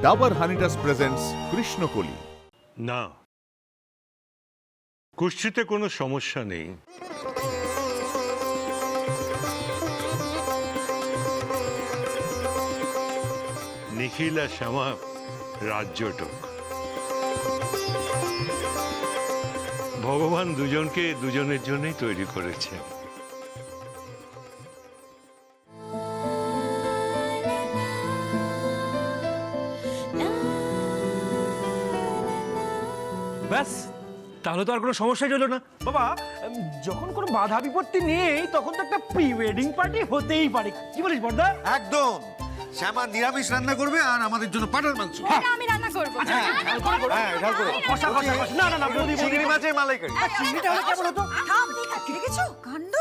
Dabur হানিটাস presents Krishnakoli. না, কুষ্ঠিতে কোনো সমস্যা নেই। নিখিল আর শ্যামা রাজ্যটক। ভগবান দুজনকে দুজনের জন্যই তৈরি করেছেন। ব্যাস, তাহলে তো আর কোনো সমস্যাই রইল না। বাবা, যখন কোনো বাধা বিপত্তি নেই তখন তো একটা প্রি ওয়েডিং পার্টি হতেই পারে। কি বলিস বর্দা? একদম। শ্যামা নিরামিষ রান্না করবে আর আমাদের জন্য পাঠার মাংস। আমি রান্না করবো। কষা কষা কষা। না না না, চিংড়ি মাছের মালাইকারি। চিংড়িটা হলে কেমন হতো? থাম, দেখেছো কাণ্ড?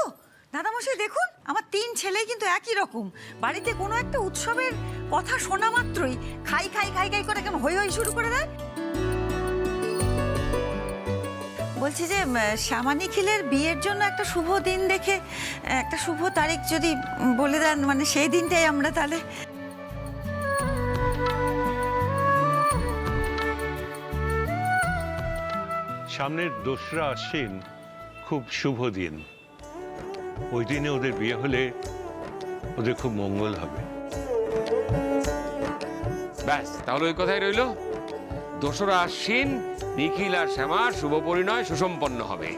দাদামশাই দেখুন, আমার 3 ছেলেই কিন্তু একই রকম। বাড়িতে কোনো একটা উৎসবের কথা শোনা মাত্রই খাই খাই খাই খাই করে কেমন হই হই শুরু করে দেয়। বলছি যে শ্যামা নিখিলের বিয়ের জন্য একটা শুভ দিন দেখে একটা শুভ তারিখ যদি বলে দেন, মানে সেই দিনটাই আমরা তাহলে। সামনের 2রা আশ্বিন খুব শুভ দিন। ওই দিনে ওদের বিয়ে হলে ওদের খুব মঙ্গল হবে। ব্যাস, তাহলে ওই কথাই রইল। 2রা আশ্বিন নিখিল আর শ্যামার শুভ পরিণয় সুসম্পন্ন হবে।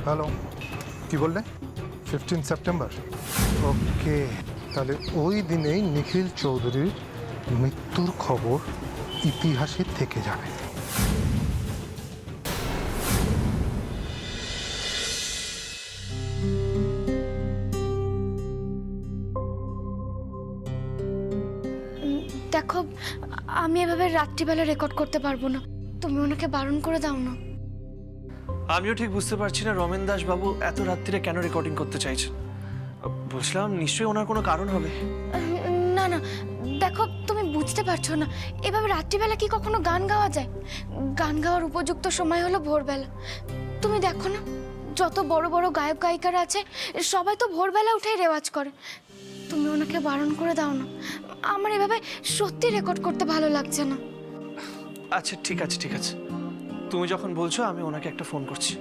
হ্যালো, কি বললে? 15 সেপ্টেম্বর? ওকে, তাহলে ওই দিনেই নিখিল চৌধুরীর মৃত্যুর খবর ইতিহাসে থেকে যাবে। দেখো, আমি এভাবে রাত্রিবেলা রেকর্ড করতে পারবো না। তুমি ওনাকে বারণ করে দাও না। আমিও ঠিক বুঝতে পারছি না রমেন দাস বাবু এত রাত্রিরে কেন রেকর্ডিং করতে চাইছেন। বুঝলাম নিশ্চয়ই ওনার কোনো কারণ হবে। না না, দেখো তুমি বুঝতে পারছো না, এভাবে রাত্রিবেলা কি কখনো গান গাওয়া যায়? গান গাওয়ার উপযুক্ত সময় হলো ভোরবেলা। তুমি দেখো না, যত বড় বড় গায়ক গায়িকারা আছে সবাই তো ভোরবেলা উঠেই রেওয়াজ করে। তুমি ওনাকে বারণ করে দাও না। আমার এভাবে সত্যি রেকর্ড করতে ভালো লাগছে না। আচ্ছা ঠিক আছে ঠিক আছে, তুমি যখন বলছো আমি ওনাকে একটা ফোন করছি।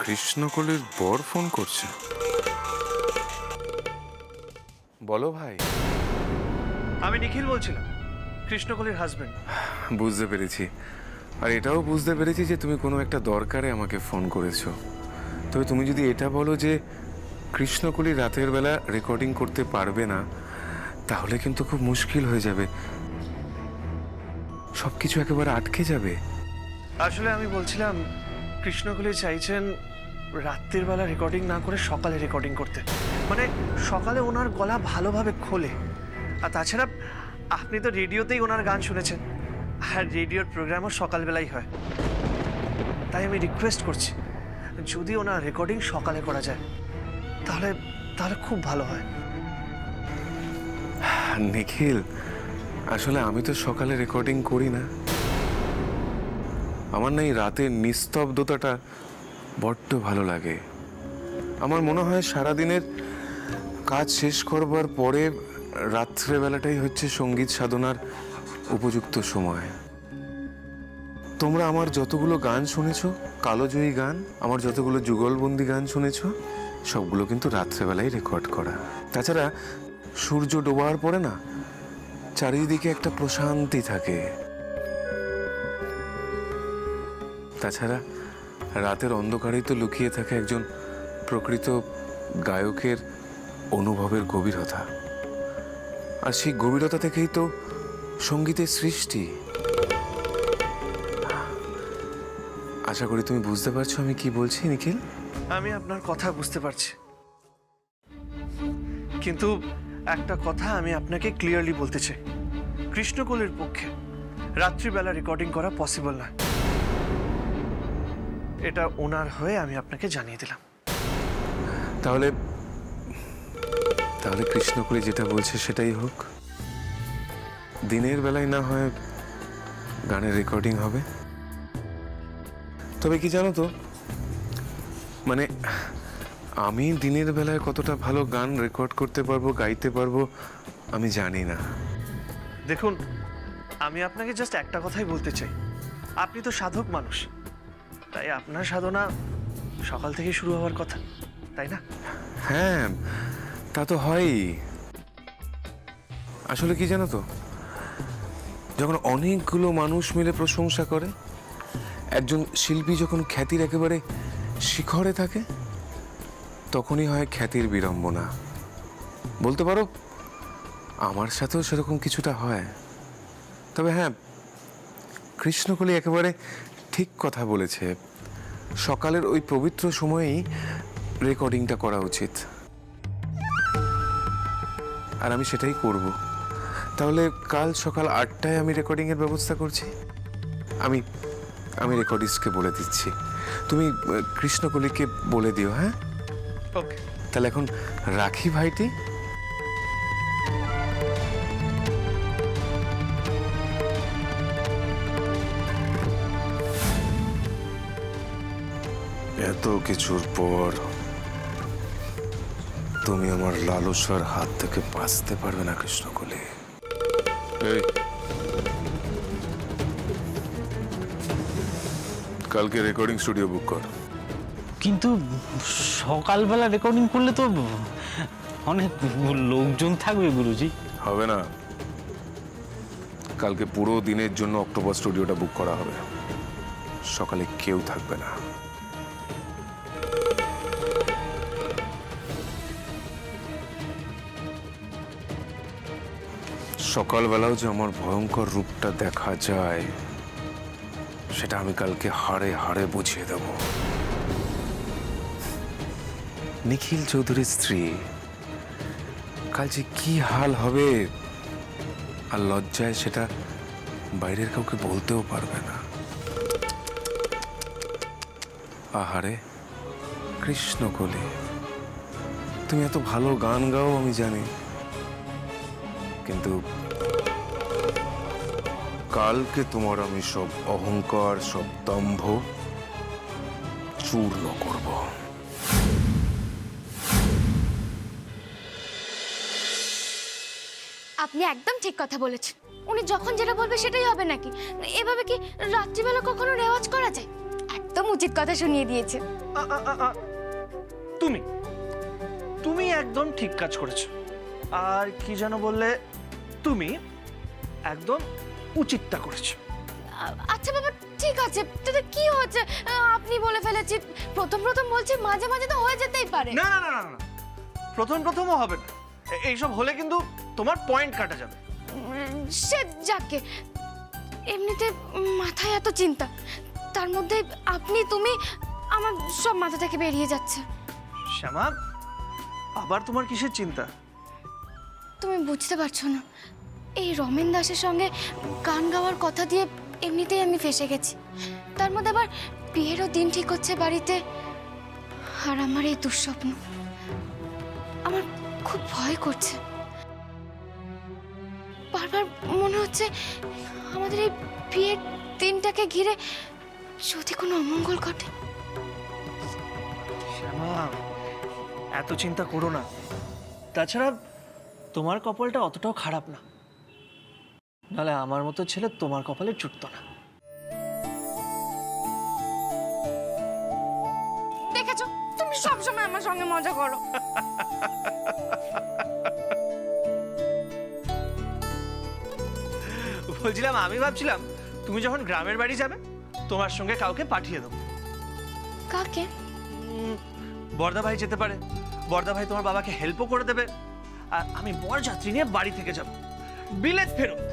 কৃষ্ণকলির বর ফোন করছে। বলো ভাই। আমি নিখিল বলছিলাম, কৃষ্ণকলির হাজবেন্ড। বুঝতে পেরেছি, আর এটাও বুঝতে পেরেছি যে তুমি কোনো একটা দরকারে আমাকে ফোন করেছো। তবে তুমি যদি এটা বলো যে কৃষ্ণকলি রাতের বেলা রেকর্ডিং করতে পারবে না, তাহলে কিন্তু খুব মুশকিল হয়ে যাবে, সবকিছু একেবারে আটকে যাবে। আসলে আমি বলছিলাম কৃষ্ণকলি চাইছেন রাত্রির বেলা রেকর্ডিং না করে সকালে রেকর্ডিং করতে, মানে সকালে ওনার গলা ভালোভাবে খোলে। আর তাছাড়া আপনি তো রেডিওতেই ওনার গান শুনেছেন, আর রেডিওর প্রোগ্রামও সকালবেলাই হয়। তাই আমি রিকোয়েস্ট করছি, যদি ওনার রেকর্ডিং সকালে করা যায় তাহলে তাহলে খুব ভালো হয়। নিখিল, আসলে আমি তো সকালে রেকর্ডিং করি না। আমার না এই রাতের নিস্তব্ধতাটা বড্ড ভালো লাগে। আমার মনে হয় সারাদিনের কাজ শেষ করবার পরে রাত্রেবেলাটাই হচ্ছে সঙ্গীত সাধনার উপযুক্ত সময়। তোমরা আমার যতগুলো গান শুনেছো, কালোজয়ী গান, আমার যতগুলো যুগলবন্দি গান শুনেছো, সবগুলো কিন্তু রাত্রেবেলায় রেকর্ড করা। তাছাড়া সূর্য ডোবার পরে না চারিদিকে একটা প্রশান্তি থাকে। তাছাড়া রাতের অন্ধকারেই তো লুকিয়ে থাকে একজন প্রকৃত গায়কের অনুভবের গভীরতা, আর সেই গভীরতা থেকেই তো সঙ্গীতের সৃষ্টি। আশা করি তুমি বুঝতে পারছো আমি কি বলছি নিখিল। আমি আপনার কথা বুঝতে পারছি, কিন্তু একটা কথা আমি আপনাকে ক্লিয়ারলি বলতে চাই, কৃষ্ণকলির পক্ষে রাত্রিবেলা রেকর্ডিং করা পসিবল না। এটা ওনার হয়ে আমি আপনাকে জানিয়ে দিলাম। তাহলে তাহলে কৃষ্ণকলি যেটা বলছে সেটাই হোক। দিনের বেলায় না হয় গানের রেকর্ডিং হবে। তবে কি জানো তো, মানে আমি দিনের বেলায় কতটা ভালো গান রেকর্ড করতে পারবো, গাইতে পারবো আমি জানি না। দেখুন, আমি আপনাকে জাস্ট একটা কথাই বলতে চাই, আপনি তো সাধক মানুষ, তাই আপনার সাধনা সকাল থেকে শুরু হওয়ার কথা, তাই না? হ্যাঁ, তা তো হয়ই। আসলে কি জানো তো, যখন অনেকগুলো মানুষ মিলে প্রশংসা করে, একজন শিল্পী যখন খ্যাতির একেবারে শিখরে থাকে, তখনই হয় খ্যাতির বিড়ম্বনা। বলতে পারো আমার সাথেও সেরকম কিছুটা হয়। তবে হ্যাঁ, কৃষ্ণকলি একেবারে ঠিক কথা বলেছে, সকালের ওই পবিত্র সময়েই রেকর্ডিংটা করা উচিত, আর আমি সেটাই করব। তাহলে কাল সকাল 8টায় আমি রেকর্ডিংয়ের ব্যবস্থা করছি। আমি আমি রেকর্ডিস্টকে বলে দিচ্ছি, তুমি কৃষ্ণকলিকে বলে দিও। হ্যাঁ, ওকে। তাহলে এখন রাখি ভাইটি। এত কিছুর পর তুমি আমার লালসার হাত থেকে বাঁচতে পারবে না কৃষ্ণকলি। এই, কালকে রেকর্ডিং স্টুডিও বুক কর। কিন্তু সকালবেলা রেকর্ডিং করলে তো অনেক লোকজন থাকবে গুরুজি। হবে না, কালকে পুরো দিনের জন্য অক্টোপাস স্টুডিওটা বুক করা হবে। সকালে কেউ থাকবে না। সকালবেলাও যে আমার ভয়ঙ্কর রূপটা দেখা যায়, সেটা আমি কালকে হাড়ে হাড়ে বুঝিয়ে দেব। নিখিল চৌধুরীর স্ত্রী কাল যে কি হাল হবে, আর লজ্জায় সেটা বাইরের কাউকে বলতেও পারবে না। আহারে কৃষ্ণকলি, তুমি এত ভালো গান গাও আমি জানি, কিন্তু কালকে তোমার আমি সব অহংকার, সব দম্ভ চূর্ণ করব। আপনি একদম ঠিক কথা বলেছেন। উনি যখন যেটা বলবে সেটাই হবে নাকি? এভাবে কি রাত্রিবেলা কখনো রেওয়াজ করা যায়? একদম উচিত কথা শুনিয়ে দিয়েছে। তুমি তুমি একদম ঠিক কাজ করেছো। আর কি যেন বললে, তুমি একদম উচিতটা করেছো। আচ্ছা বাবা, ঠিক আছে, তাতে কি হচ্ছে? আপনি বলে ফেলেছি, প্রথম প্রথম বলছি, মাঝে মাঝে তো হয়ে যেতেই পারে। না না না না না, প্রথমও হবে না। এইসব হলে কিন্তু তোমার পয়েন্ট কাটা যাবে। সে যাকে, এমনিতে মাথায় এত চিন্তা, তার মধ্যে আপনি তুমি, আমার সব মাথা থেকে বেরিয়ে যাচ্ছে। শ্যামা, আবার তোমার কিসের চিন্তা? তুমি বুঝতে পারছো না, এই রমেন দাসের সঙ্গে গান গাওয়ার কথা দিয়ে এমনিতেই আমি ফেসে গেছি। তার মধ্যে আবার বিয়েরও দিন ঠিক হচ্ছে বাড়িতে, আর আমার এই দুঃস্বপ্ন, আমার খুব ভয় করছে। বারবার মনে হচ্ছে আমাদের এই বিয়ের দিনটাকে ঘিরে যদি কোনো অমঙ্গল ঘটে। শ্যামা, এত চিন্তা করো না। তাছাড়া তোমার কপালটা অতটাও খারাপ না, নাহলে আমার মতো ছেলে তোমার কপালে জুটতো না। সবসময় আমার সঙ্গে মজা করো। বলছিলাম, আমি ভাবছিলাম তুমি যখন গ্রামের বাড়ি যাবে তোমার সঙ্গে কাউকে পাঠিয়ে দেবো। কাকে? বর্দা ভাই যেতে পারে, বর্দা ভাই তোমার বাবাকে হেল্পও করে দেবে, আর আমি বরযাত্রী নিয়ে বাড়ি থেকে যাব বিলেত ফেরত।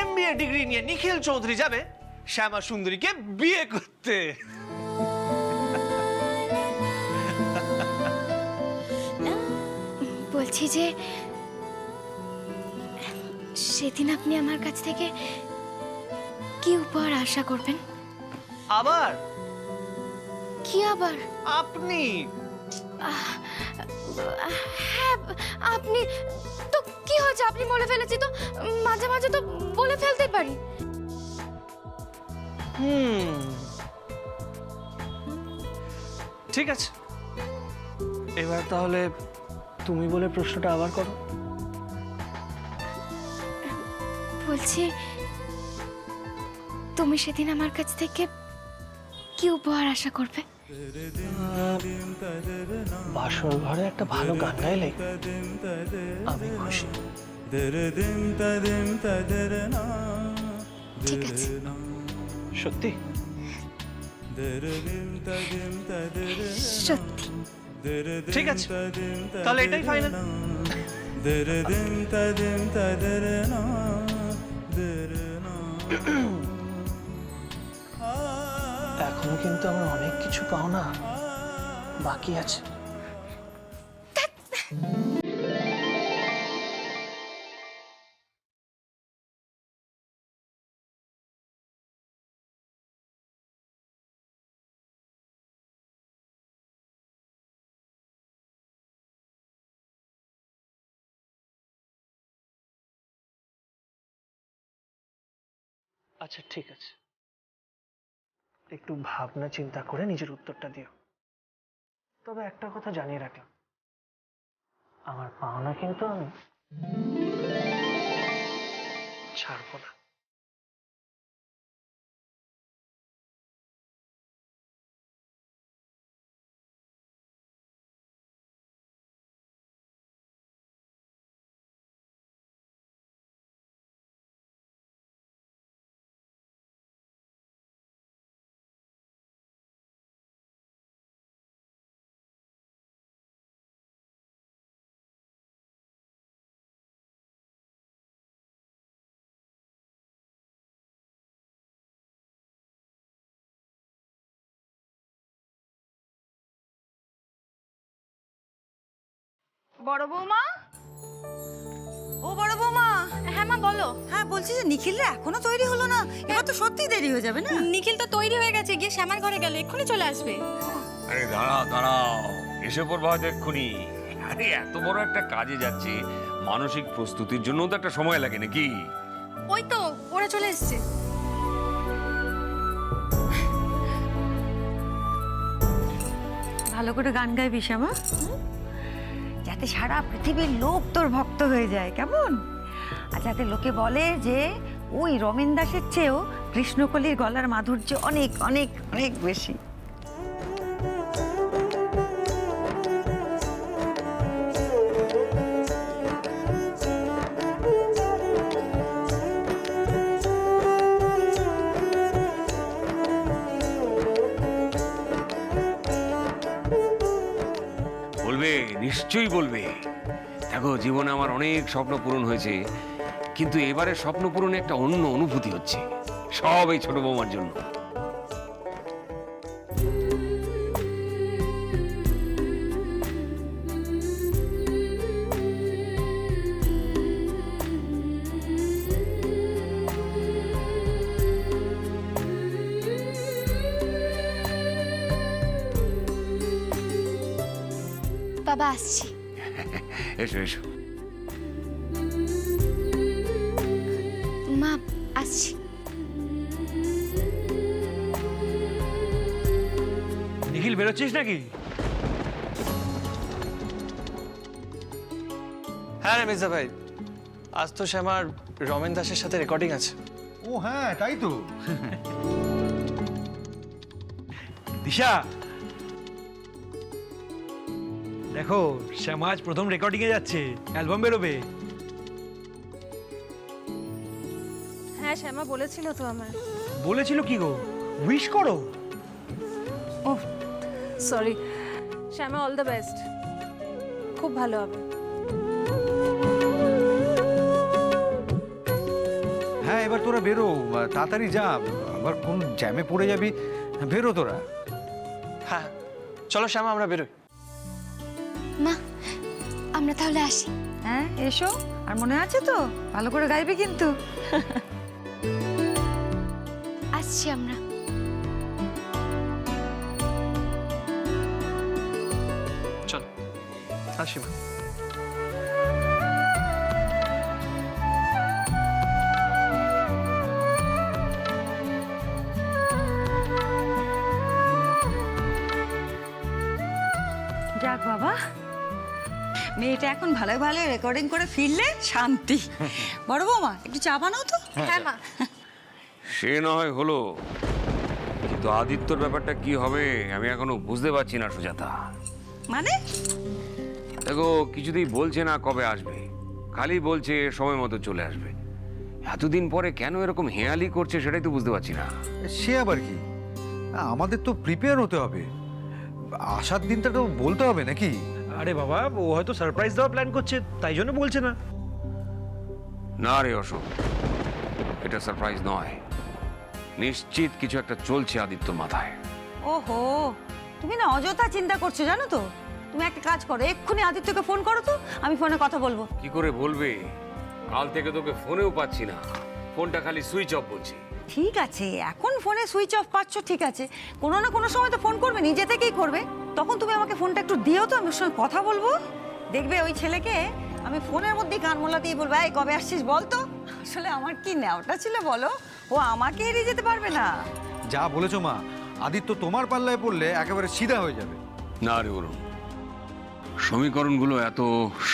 MBA ডিগ্রি নিয়ে নিখিল চৌধুরী যাবে শ্যামা সুন্দরীকে বিয়ে করতে। বলছি যে সেদিন আপনি আমার কাছ থেকে কি উপহার আশা করবেন? আবার কি আবার? আপনি হ্যাঁ, আপনি তো কি হয়েছে, আপনি বলে ফেলেছি তো, মাঝে মাঝে তো বলে ফেলতে পারি। ঠিক আছে, এবার তাহলে তুমি বলে প্রশ্নটা আবার করো। বলছি, তুমি সেদিন আমার কাছ থেকে কি উপহার আশা করবে? বাসর ঘরে একটা ভালো গান গাইলে আমি খুশি। ঠিক আছে। সত্যি? সত্যি। ঠিক আছে, তাহলে এটাই ফাইনাল। এখনো কিন্তু আমার অনেক কিছু পাওনা বাকি আছে। আচ্ছা ঠিক আছে, একটু ভাবনা চিন্তা করে নিজের উত্তরটা দিও। তবে একটা কথা জানিয়ে রাখলাম, আমার পাওনা কিন্তু আমি ছাড়বো না। বড় বৌমা, ও বড় বৌমা। হ্যাঁ মা, বলো। হ্যাঁ, বলছি যে নিখিলরা এখনো তৈরি হলো না, এবার তো সত্যি দেরি হয়ে যাবে না? নিখিল তো তৈরি হয়ে গেছে, গিয়ে শ্যামার ঘরে গেল, এক্ষুনি চলে আসবে। আরে দাঁড়াও দাঁড়াও, এসে পড়বা হয়তো এক্ষুনি। আরে এত বড় একটা কাজে যাচ্ছে, মানসিক প্রস্তুতির জন্য তো একটা সময় লাগে নাকি? ওই তো ওরা চলে এসছে। ভালো করে গান গাইবি শ্যামা, যাতে সারা পৃথিবীর লোক তোর ভক্ত হয়ে যায়, কেমন? আর যাতে লোকে বলে যে ওই রমেন দাসের চেয়েও কৃষ্ণকলির গলার মাধুর্য অনেক অনেক অনেক বেশি। বলবে, নিশ্চয়ই বলবে। দেখো, জীবনে আমার অনেক স্বপ্ন পূরণ হয়েছে, কিন্তু এবারে স্বপ্ন পূরণে একটা অন্য অনুভূতি হচ্ছে, সব এই ছোট বৌমার জন্য। বাবা, আসছি। এসো এসো। মা, আসছি। নিখিল, বেরোচ্ছিস নাকি? হ্যাঁ রে মির্জা ভাই, আজ তো শ্যামার রমেন দাসের সাথে রেকর্ডিং আছে। ও হ্যাঁ, তাই তো। দিশা, দেখো শ্যামা আজ প্রথম রেকর্ডিংয়ে যাচ্ছে, অ্যালবাম বেরোবে। হ্যাঁ শ্যামা বলেছিল তো আমার। বলেছিল কি গো, উইশ করো। Oh sorry Shyama, all the best, খুব ভালো হবে। হ্যাঁ এবার তোরা বেরো, তাড়াতাড়ি যা, আবার কোন জ্যামে পড়ে যাবি। বেরো তোরা। হ্যাঁ চলো শ্যামা আমরা বেরোই। মা আমরা তাহলে আসি। হ্যাঁ এসো, আর মনে আছে তো ভালো করে গাইবে কিন্তু। আসছি আমরা। চল আসি মা। যাক বাবা, মেয়েটা এখন ভালো ভালো রেকর্ডিং করে ফিরলে শান্তি। বড় বৌমা একটু চা বানাও তো। হ্যাঁ মা। সে না হয় হলো, কিন্তু আদিত্যর ব্যাপারটা কি হবে আমি এখনো বুঝতে পারছি না সুজাতা। মানে দেখো কিছুতেই বলছে না কবে আসবে, খালি বলছে সময় মতো চলে আসবে। এতদিন পরে কেন এরকম হেয়ালি করছে সেটাই তো বুঝতে পারছি না। সে আবার কি, আমাদের তো প্রিপেয়ার হতে হবে, আসার দিনটা তো বলতে হবে নাকি? আরে বাবা, ও হয়তো সারপ্রাইজ দেওয়ার প্ল্যান করছে, তাই জন্য বলছে না। না রে অশোক, এটা সারপ্রাইজ নয়, নিশ্চিত কিছু একটা চলছে আদিত্যর মাথায়। ওহো, তুমি না অযথা চিন্তা করছো জানো তো। তুমি একটা কাজ করো, এক্ষুনি আদিত্যকে ফোন করো তো, আমি ফোনে কথা বলবো। কি করে বলবে, কাল থেকে তোকে ফোনেও পাচ্ছি না, ফোনটা খালি সুইচ অফ বলছি। ঠিক আছে, এখন ফোনে সুইচ অফ পাচ্ছ ঠিক আছে, কোনো না কোনো সময় তো ফোন করবে, নিজে থেকেই করবে। তখন তুমি আমাকে ফোনটা একটু দিও তো, আমি ওর সঙ্গে কথা বলবো। দেখবে ওই ছেলেকে আমি ফোনের মধ্যেই কান মোলা দিয়ে বলবো, এই কবে আসছিস বল তো। আসলে আমার কি নেওয়াটা ছিল বলো, ও আমাকে এড়িয়ে যেতে পারবে না। যা বলেছো মা, আদিত্য তোমার পাল্লায় পড়লে একেবারে সিধা হয়ে যাবে। না রে অরুণ, সমীকরণগুলো এত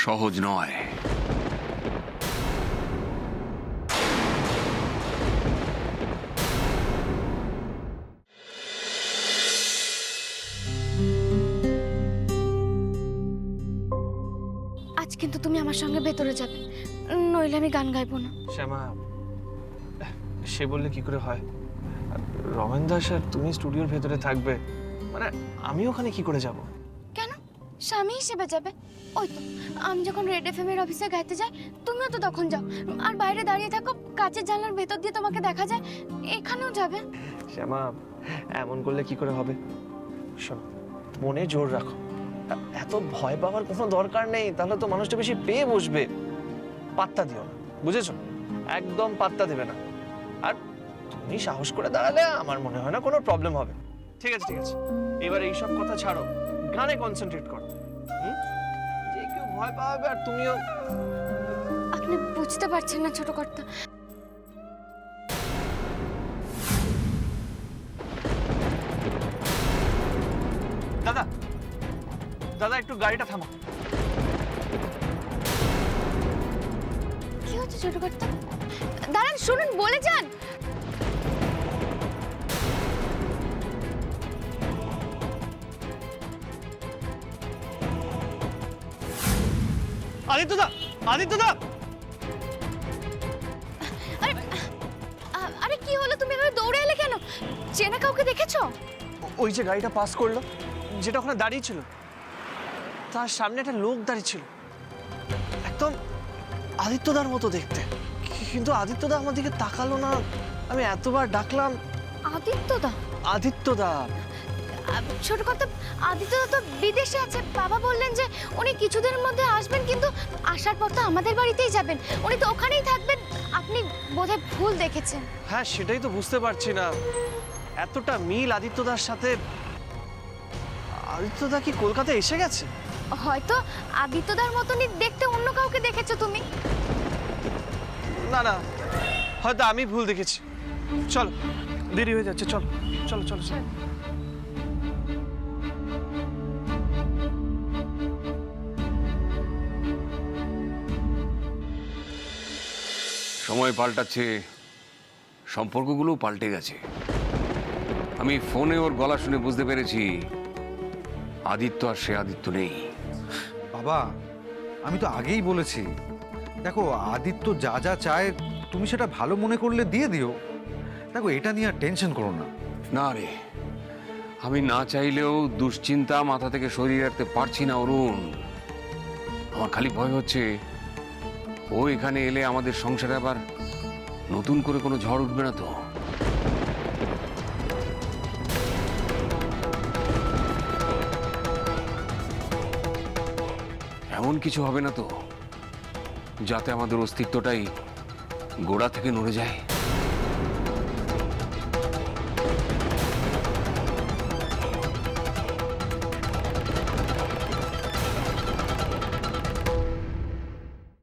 সহজ নয়। আজ কিন্তু তুমি আমার সঙ্গে ভেতরে যাবে, নইলে আমি গান গাইবো না। শ্যামা, সে বললে কি করে হয়? আর রমেন দাস আর তুমি স্টুডিওর ভেতরে থাকবে, মানে আমি ওখানে কি করে যাব? কেন, স্বামী হিসেবে যাবে। ওই তো আমি যখন রেড এফএম এর অফিসে গাইতে যাই, তুমিও তো তখন যাও। আর বাইরে দাঁড়িয়ে থাকো, কাঁচের জানলার ভেতর দিয়ে তোমাকে দেখা যায়, এখানেও যাবে। শ্যামা, এমন করলে কি করে হবে? শোনো, মনে জোর রাখো, এত ভয় পাওয়ার কোনো দরকার নেই, তাহলে তো মানুষটা বেশি পেয়ে বসবে। পাত্তা দিও না, বুঝেছো? একদম পাত্তা দেবে না। আর তুমি সাহস করে দাঁড়ালে আমার মনে হয় না কোনো প্রবলেম হবে। ঠিক আছে ঠিক আছে, এবার এইসব কথা ছাড়ো, গানে কনসেন্ট্রেট করো। যে কেউ ভয় পাবে, আর তুমিও। আপনি বুঝতে পারছেন না ছোট কর্তা। দাদা দাদা, একটু গাড়িটা থামা। কি হচ্ছে ছোট কর্তা? দাঁড়ান, শুনুন, বলে যান। আদিত্যদা, আদিত্যদা! আরে আরে কি হলো, তুমি এভাবে দৌড়ে এলে কেন? চেনা কাউকে দেখেছো? ওই যে গাড়িটা পাস করলো, যেটা ওখানে দাঁড়িয়ে ছিল, তার সামনে একটা লোক দাঁড়িয়ে ছিল, একদম আদিত্যদার মতো দেখতে। কিন্তু আদিত্যদা আমার দিকে তাকালো না, আমি এতবার ডাকলাম। আদিত্যদা? আদিত্যদা ছোট কথা, আদিত্যদা তো বিদেশে আছে। বাবা বললেন যে উনি কিছুদিনের মধ্যে আসবেন, কিন্তু আসার পর তো আমাদের বাড়িতেই যাবেন, উনি তো ওখানেই থাকবেন। আপনি বোধহয় ভুল দেখেছেন। হ্যাঁ, সেটাই তো বুঝতে পারছি না, এতটা মিল আদিত্যদার সাথে। আদিত্যদা কি কলকাতায় এসে গেছে? হয়তো আদিত্যদার মতনই দেখতে অন্য কাউকে দেখেছো তুমি। না না, হয়তো আমি ভুল দেখেছি। চলো, দেরি হয়ে যাচ্ছে, চলো চলো চলো চলো। সময় পাল্টাচ্ছে, সম্পর্কগুলো পাল্টে গেছে। আমি ফোনে ওর গলা শুনে বুঝতে পেরেছি আদিত্য আর সে আদিত্য নেই। বাবা, আমি তো আগেই বলেছি, দেখো আদিত্য যা যা চায় তুমি সেটা ভালো মনে করলে দিয়ে দিও। দেখো এটা নিয়ে আর টেনশন করো না। না রে, আমি না চাইলেও দুশ্চিন্তা মাথা থেকে সরিয়ে রাখতে পারছি না অরুণ। আমার খালি ভয় হচ্ছে ও এখানে এলে আমাদের সংসারে আবার নতুন করে কোনো ঝড় উঠবে না তো। এমন কিছু হবে না তো যাতে আমাদের অস্তিত্বটাই গোড়া থেকে নড়ে যায়?